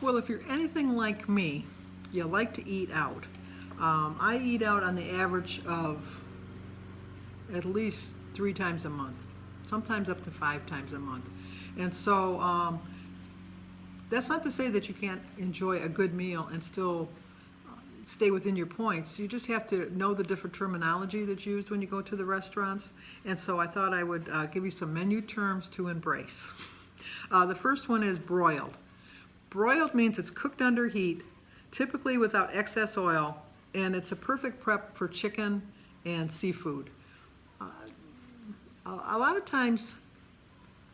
Well, if you're anything like me, you like to eat out. I eat out on the average of at least 3 times a month, sometimes up to 5 times a month. And so that's not to say that you can't enjoy a good meal and still stay within your points. You just have to know the different terminology that's used when you go to the restaurants. And so I thought I would give you some menu terms to embrace. The first one is broiled. Broiled means it's cooked under heat, typically without excess oil, and it's a perfect prep for chicken and seafood. A lot of times,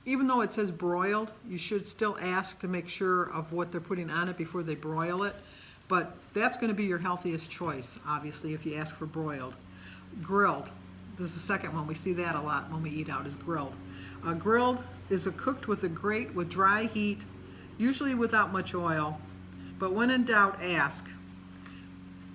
even though it says broiled, you should still ask to make sure of what they're putting on it before they broil it. But that's going to be your healthiest choice, obviously, if you ask for broiled. Grilled. This is the second one. We see that a lot when we eat out, is grilled. Grilled is cooked with a grate with dry heat, usually without much oil. But when in doubt, ask.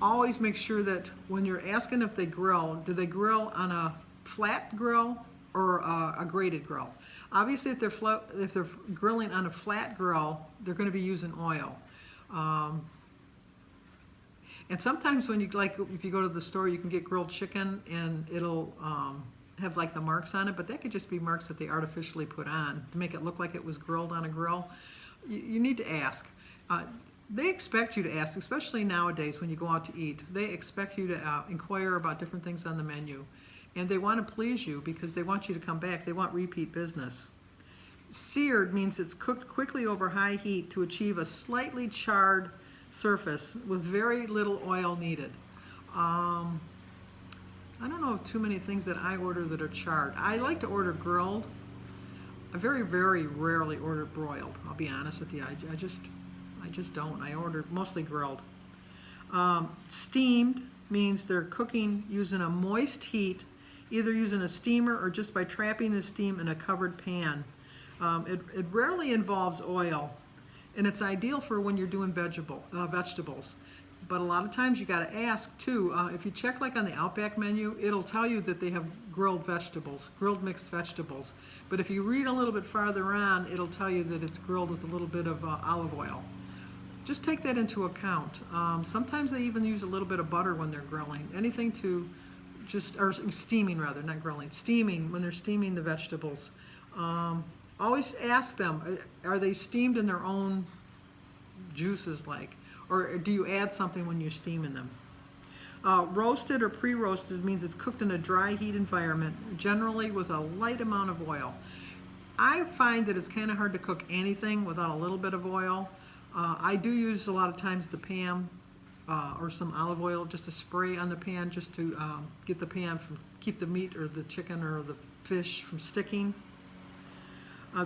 Always make sure that when you're asking if they grill, do they grill on a flat grill or a grated grill? Obviously, if they're grilling on a flat grill, they're going to be using oil. And sometimes when if you go to the store, you can get grilled chicken and it'll have like the marks on it, but that could just be marks that they artificially put on to make it look like it was grilled on a grill. You need to ask. They expect you to ask, especially nowadays when you go out to eat. They expect you to inquire about different things on the menu. And they want to please you because they want you to come back. They want repeat business. Seared means it's cooked quickly over high heat to achieve a slightly charred surface with very little oil needed. I don't know of too many things that I order that are charred. I like to order grilled. I very, very rarely order broiled, I'll be honest with you. I just don't. I order mostly grilled. Steamed means they're cooking using a moist heat, either using a steamer or just by trapping the steam in a covered pan. It rarely involves oil, and it's ideal for when you're doing vegetables. But a lot of times you got to ask too. If you check like on the Outback menu, it'll tell you that they have grilled vegetables, grilled mixed vegetables. But if you read a little bit farther on, it'll tell you that it's grilled with a little bit of olive oil. Just take that into account. Sometimes they even use a little bit of butter when they're grilling. Anything to or steaming rather, not grilling, steaming when they're steaming the vegetables. Always ask them, are they steamed in their own juices or do you add something when you're steaming them? Roasted or pre-roasted means it's cooked in a dry heat environment, generally with a light amount of oil. I find that it's kind of hard to cook anything without a little bit of oil. I do use a lot of times the pan or some olive oil just to spray on the pan just to get the pan keep the meat or the chicken or the fish from sticking.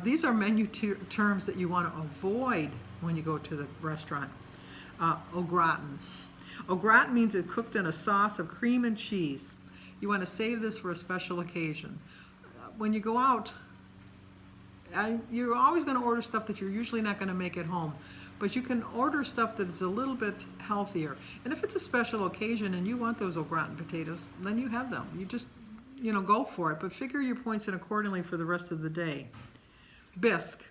These are menu terms that you want to avoid when you go to the restaurant. Au gratin. Au gratin means it's cooked in a sauce of cream and cheese. You want to save this for a special occasion. When you go out, you're always going to order stuff that you're usually not going to make at home. But you can order stuff that is a little bit healthier. And if it's a special occasion and you want those au gratin potatoes, then you have them. You just, go for it. But figure your points in accordingly for the rest of the day. Bisque.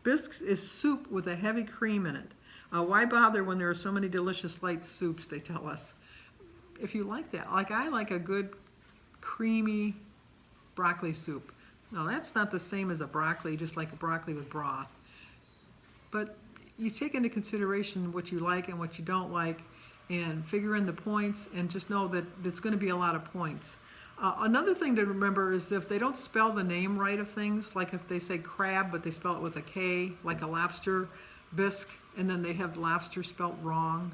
Bisque is soup with a heavy cream in it. Why bother when there are so many delicious light soups, they tell us. If you like that, I like a good creamy broccoli soup. Now that's not the same as a broccoli, just like a broccoli with broth. But you take into consideration what you like and what you don't like and figure in the points and just know that it's going to be a lot of points. Another thing to remember is if they don't spell the name right of things, like if they say crab but they spell it with a K, like a lobster bisque, and then they have lobster spelt wrong,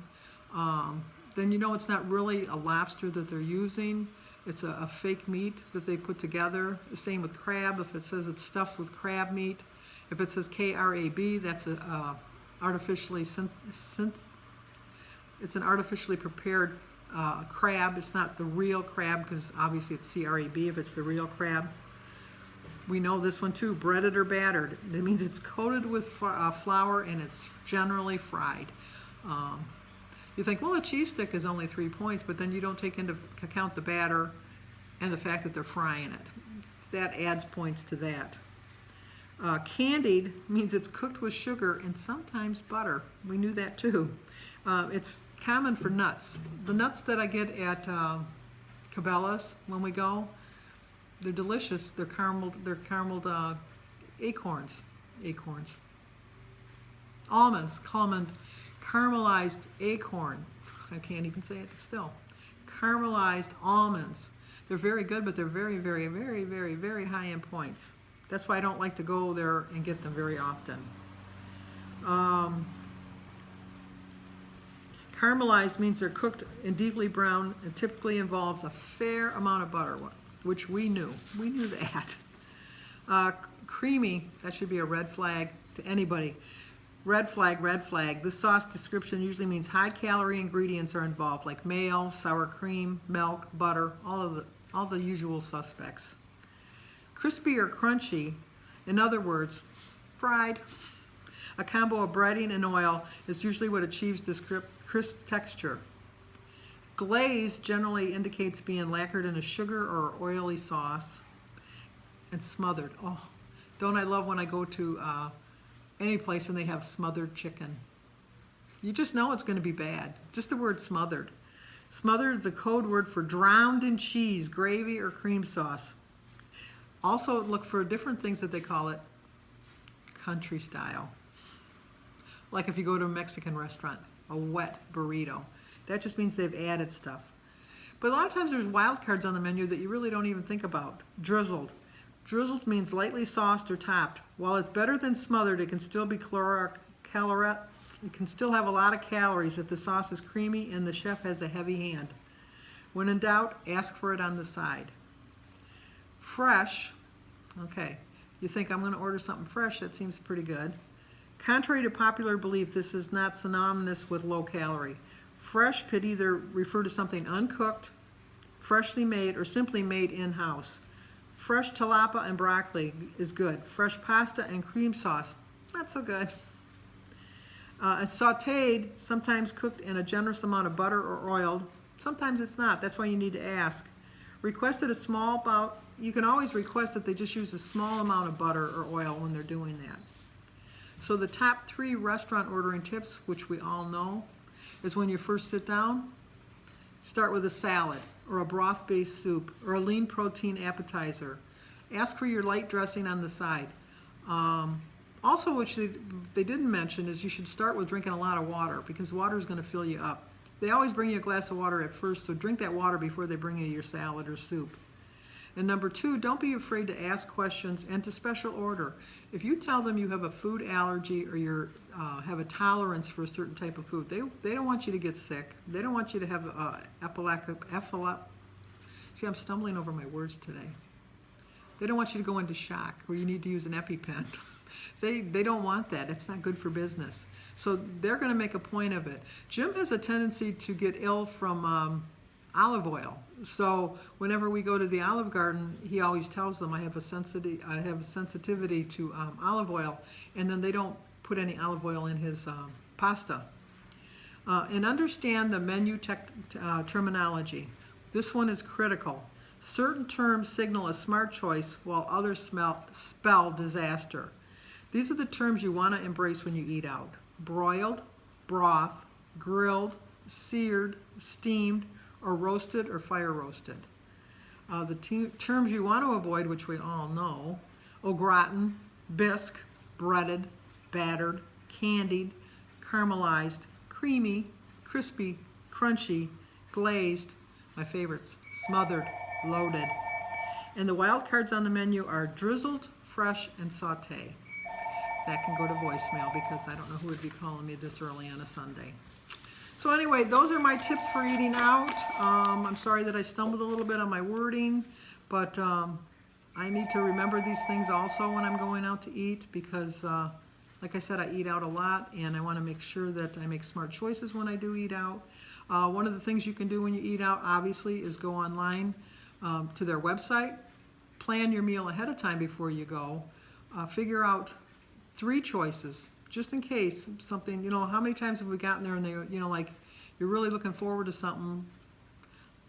then it's not really a lobster that they're using. It's a fake meat that they put together. The same with crab. If it says it's stuffed with crab meat, if it says KRAB, that's it's an artificially prepared crab. It's not the real crab because obviously it's CRAB if it's the real crab. We know this one too, breaded or battered. It means it's coated with flour and it's generally fried. You think, well, a cheese stick is only 3 points, but then you don't take into account the batter and the fact that they're frying it. That adds points to that. Candied means it's cooked with sugar and sometimes butter. We knew that too. It's common for nuts. The nuts that I get at Cabela's when we go, they're delicious. They're carameled acorns. Almonds, caramelized acorn. I can't even say it still. Caramelized almonds. They're very good, but they're very, very, very, very, very high in points. That's why I don't like to go there and get them very often. Caramelized means they're cooked in deeply brown and typically involves a fair amount of butter, which we knew. We knew that. Creamy, that should be a red flag to anybody. Red flag, red flag. This sauce description usually means high-calorie ingredients are involved, like mayo, sour cream, milk, butter, all the usual suspects. Crispy or crunchy, in other words, fried. A combo of breading and oil is usually what achieves this crisp texture. Glaze generally indicates being lacquered in a sugar or oily sauce. And smothered. Oh, don't I love when I go to any place and they have smothered chicken. You just know it's going to be bad. Just the word smothered. Smothered is a code word for drowned in cheese, gravy, or cream sauce. Also look for different things that they call it country style. Like if you go to a Mexican restaurant, a wet burrito. That just means they've added stuff. But a lot of times there's wild cards on the menu that you really don't even think about. Drizzled. Drizzled means lightly sauced or topped. While it's better than smothered, it can still be it can still have a lot of calories if the sauce is creamy and the chef has a heavy hand. When in doubt, ask for it on the side. Fresh, okay, you think I'm going to order something fresh, that seems pretty good. Contrary to popular belief, this is not synonymous with low calorie. Fresh could either refer to something uncooked, freshly made, or simply made in-house. Fresh tilapia and broccoli is good. Fresh pasta and cream sauce, not so good. Sauteed, sometimes cooked in a generous amount of butter or oiled. Sometimes it's not. That's why you need to ask. Requested a small amount. You can always request that they just use a small amount of butter or oil when they're doing that. So the top 3 restaurant ordering tips, which we all know, is when you first sit down, start with a salad or a broth-based soup or a lean protein appetizer. Ask for your light dressing on the side. Also, which they didn't mention, is you should start with drinking a lot of water because water is going to fill you up. They always bring you a glass of water at first, so drink that water before they bring you your salad or soup. And number 2, don't be afraid to ask questions and to special order. If you tell them you have a food allergy or you have a tolerance for a certain type of food, they don't want you to get sick. They don't want you to have See, I'm stumbling over my words today. They don't want you to go into shock where you need to use an EpiPen. They don't want that. It's not good for business. So they're going to make a point of it. Jim has a tendency to get ill from olive oil. So whenever we go to the Olive Garden, he always tells them I have a sensitivity to olive oil, and then they don't put any olive oil in his pasta. And understand the menu terminology. This one is critical. Certain terms signal a smart choice while others spell disaster. These are the terms you want to embrace when you eat out. Broiled, broth, grilled, seared, steamed, or roasted or fire roasted. The terms you want to avoid, which we all know: au gratin, bisque, breaded, battered, candied, caramelized, creamy, crispy, crunchy, glazed, my favorites, smothered, loaded. And the wild cards on the menu are drizzled, fresh, and sauté. That can go to voicemail because I don't know who would be calling me this early on a Sunday. So anyway, those are my tips for eating out. I'm sorry that I stumbled a little bit on my wording, but I need to remember these things also when I'm going out to eat because, like I said, I eat out a lot, and I want to make sure that I make smart choices when I do eat out. One of the things you can do when you eat out, obviously, is go online to their website, plan your meal ahead of time before you go, figure out 3 choices, just in case something, how many times have we gotten there and they, like, you're really looking forward to something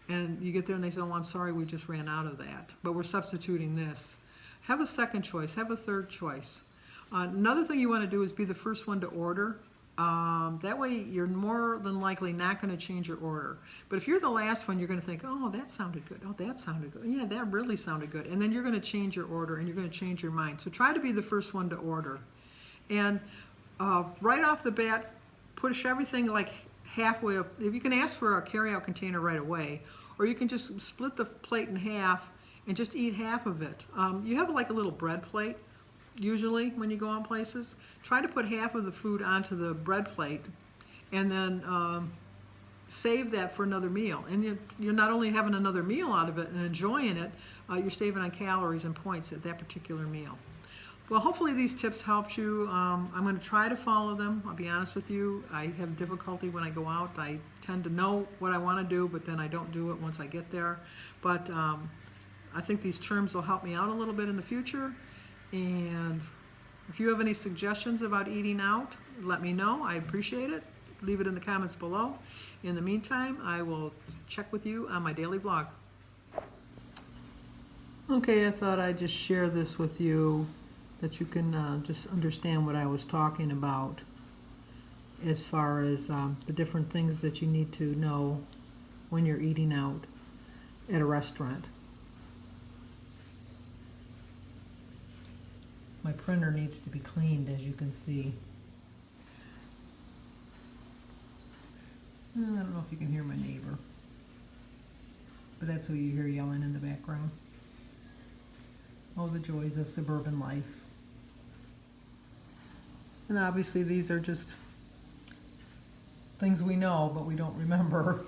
and you get there and they say, oh, I'm sorry, we just ran out of that, but we're substituting this. have a second choice, have a third choice. Another thing you want to do is be the first one to order. That way you're more than likely not going to change your order. But if you're the last one, you're going to think, oh, that sounded good. Oh, that sounded good. Yeah, that really sounded good. And then you're going to change your order and you're going to change your mind. So try to be the first one to order. And right off the bat, push everything like halfway up. If you can ask for a carry-out container right away, or you can just split the plate in half and just eat half of it. You have like a little bread plate. Usually when you go on places, try to put half of the food onto the bread plate and then save that for another meal. And you're not only having another meal out of it and enjoying it, you're saving on calories and points at that particular meal. Well, hopefully these tips helped you. I'm going to try to follow them. I'll be honest with you. I have difficulty when I go out. I tend to know what I want to do, but then I don't do it once I get there. But I think these terms will help me out a little bit in the future. And if you have any suggestions about eating out, let me know. I appreciate it. Leave it in the comments below. In the meantime, I will check with you on my daily vlog. Okay, I thought I'd just share this with you that you can just understand what I was talking about as far as the different things that you need to know when you're eating out at a restaurant. My printer needs to be cleaned, as you can see. I don't know if you can hear my neighbor, but that's who you hear yelling in the background. Oh, the joys of suburban life. And obviously these are just things we know, but we don't remember.